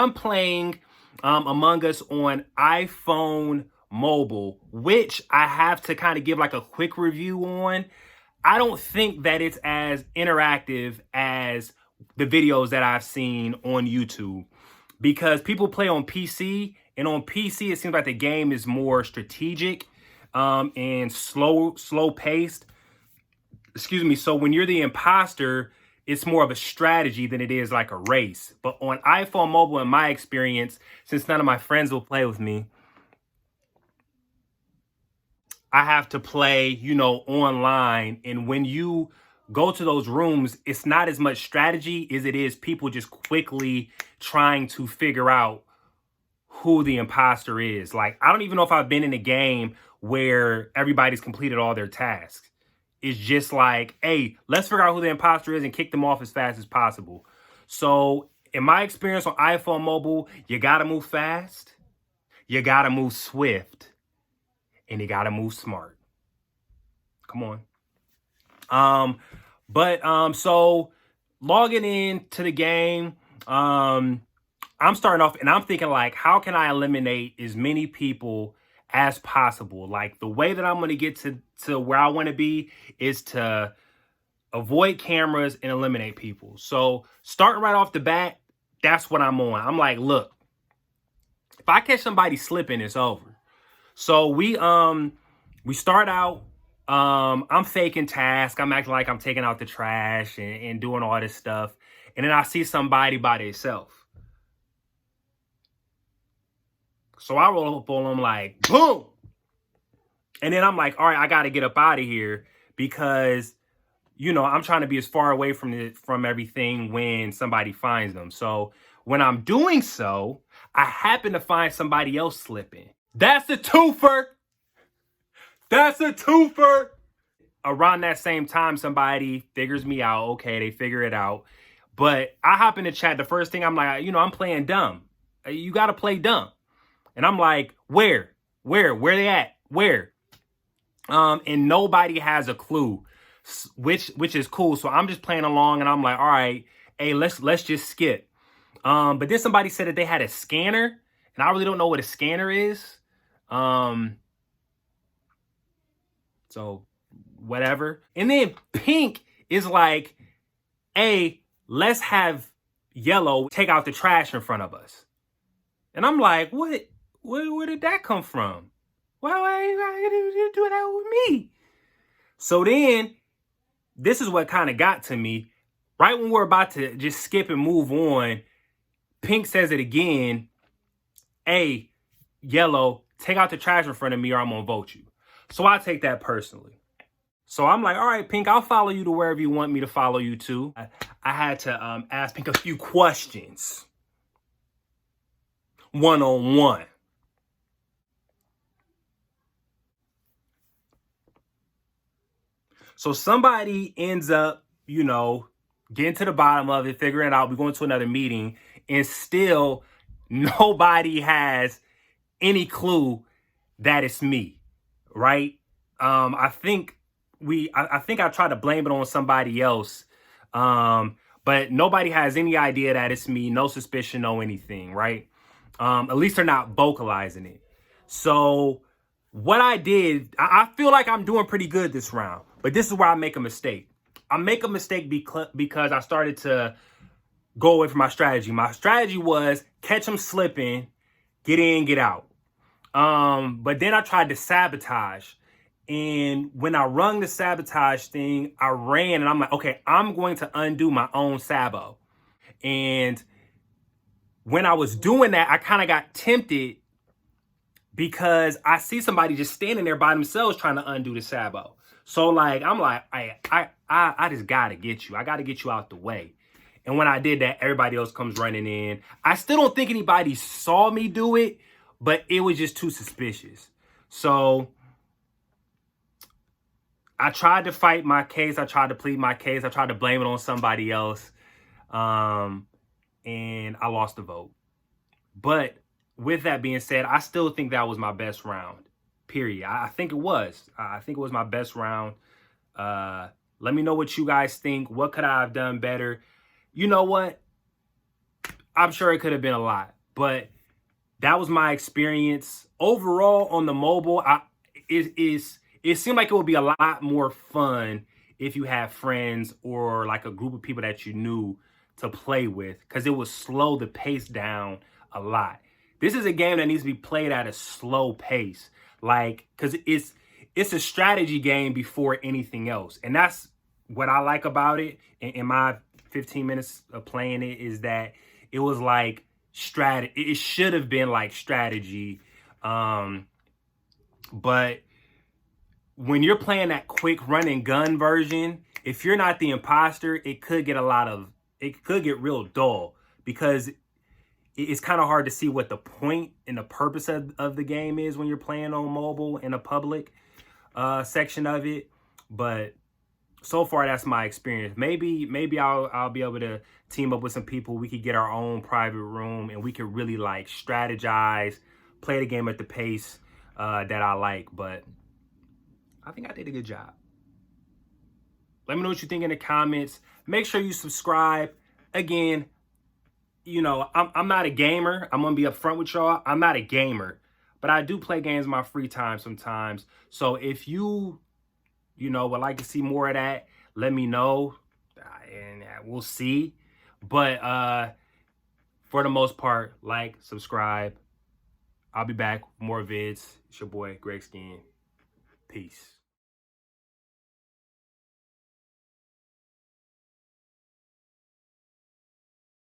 I'm playing Among Us on iPhone mobile, which I have to kind of give like a quick review on. I don't think that it's as interactive as the videos that I've seen on YouTube, because people play on PC, and on PC it seems like the game is more strategic and slow paced. Excuse me. So when you're the imposter, it's more of a strategy than it is like a race. But on iPhone mobile, in my experience, since none of my friends will play with me, I have to play, you know, online. And when you go to those rooms, it's not as much strategy as it is people just quickly trying to figure out who the imposter is. Like, I don't even know if I've been in a game where everybody's completed all their tasks. It's just like, hey, let's figure out who the imposter is and kick them off as fast as possible. So in my experience on iPhone mobile, you got to move fast, you got to move swift, and you got to move smart. Come on. So logging in to the game, I'm starting off and I'm thinking like, how can I eliminate as many people as possible? Like, the way that I'm going to get to where I want to be is to avoid cameras and eliminate people. So starting right off the bat, that's what I'm on. I'm like, look, if I catch somebody slipping, it's over. So we start out, I'm faking tasks. I'm acting like I'm taking out the trash and doing all this stuff. And then I see somebody by themselves. So I roll up on them like, boom. And then I'm like, all right, I got to get up out of here because, you know, I'm trying to be as far away from everything when somebody finds them. So when I'm doing so, I happen to find somebody else slipping. That's a twofer. That's a twofer. Around that same time, somebody figures me out. Okay, they figure it out. But I hop in the chat. The first thing I'm like, you know, I'm playing dumb. You got to play dumb. And I'm like, where they at? Where? And nobody has a clue, which is cool. So I'm just playing along and I'm like, all right, hey, let's just skip. But then somebody said that they had a scanner, and I really don't know what a scanner is. So whatever. And then Pink is like, hey, let's have Yellow take out the trash in front of us. And I'm like, what? Where did that come from? Why you do that with me? So then, this is what kind of got to me. Right when we're about to just skip and move on, Pink says it again. Hey, Yellow, take out the trash in front of me or I'm going to vote you. So I take that personally. So I'm like, all right, Pink, I'll follow you to wherever you want me to follow you to. I had to ask Pink a few questions. One-on-one. So somebody ends up, you know, getting to the bottom of it, figuring it out. We're going to another meeting, and still nobody has any clue that it's me, right? I think I tried to blame it on somebody else, but nobody has any idea that it's me. No suspicion, no anything, right? At least they're not vocalizing it. So what I did, I feel like I'm doing pretty good this round, but this is where I make a mistake. I make a mistake because I started to go away from my strategy. My strategy was catch them slipping, get in, get out. But then I tried to sabotage. And when I rung the sabotage thing, I ran and I'm like, okay, I'm going to undo my own sabo. And when I was doing that, I kind of got tempted because I see somebody just standing there by themselves trying to undo the sabo. So like, I'm like, I just gotta get you. I gotta get you out the way. And when I did that, everybody else comes running in. I still don't think anybody saw me do it, but it was just too suspicious. So I tried to fight my case. I tried to plead my case. I tried to blame it on somebody else. And I lost the vote. But with that being said, I still think that was my best round, period. I think it was. I think it was my best round. Let me know what you guys think. What could I have done better? You know what? I'm sure it could have been a lot, but that was my experience overall on the mobile. It seemed like it would be a lot more fun if you had friends or like a group of people that you knew to play with, because it would slow the pace down a lot. This is a game that needs to be played at a slow pace, like, because it's a strategy game before anything else, and that's what I like about it. In my 15 minutes of playing it, is that it was like strategy. It should have been like strategy, but when you're playing that quick run and gun version, if you're not the imposter, it could get real dull, because it's kind of hard to see what the point and the purpose of the game is when you're playing on mobile in a public section of it. But so far, that's my experience. Maybe I'll be able to team up with some people. We could get our own private room and we could really like strategize, play the game at the pace that I like. But I think I did a good job. Let me know what you think in the comments. Make sure you subscribe. Again, you know, I'm not a gamer. I'm gonna be upfront with y'all. I'm not a gamer, but I do play games in my free time sometimes. So if you would like to see more of that, let me know, and we'll see. But for the most part, like, subscribe. I'll be back with more vids. It's your boy, Greg Skin. Peace.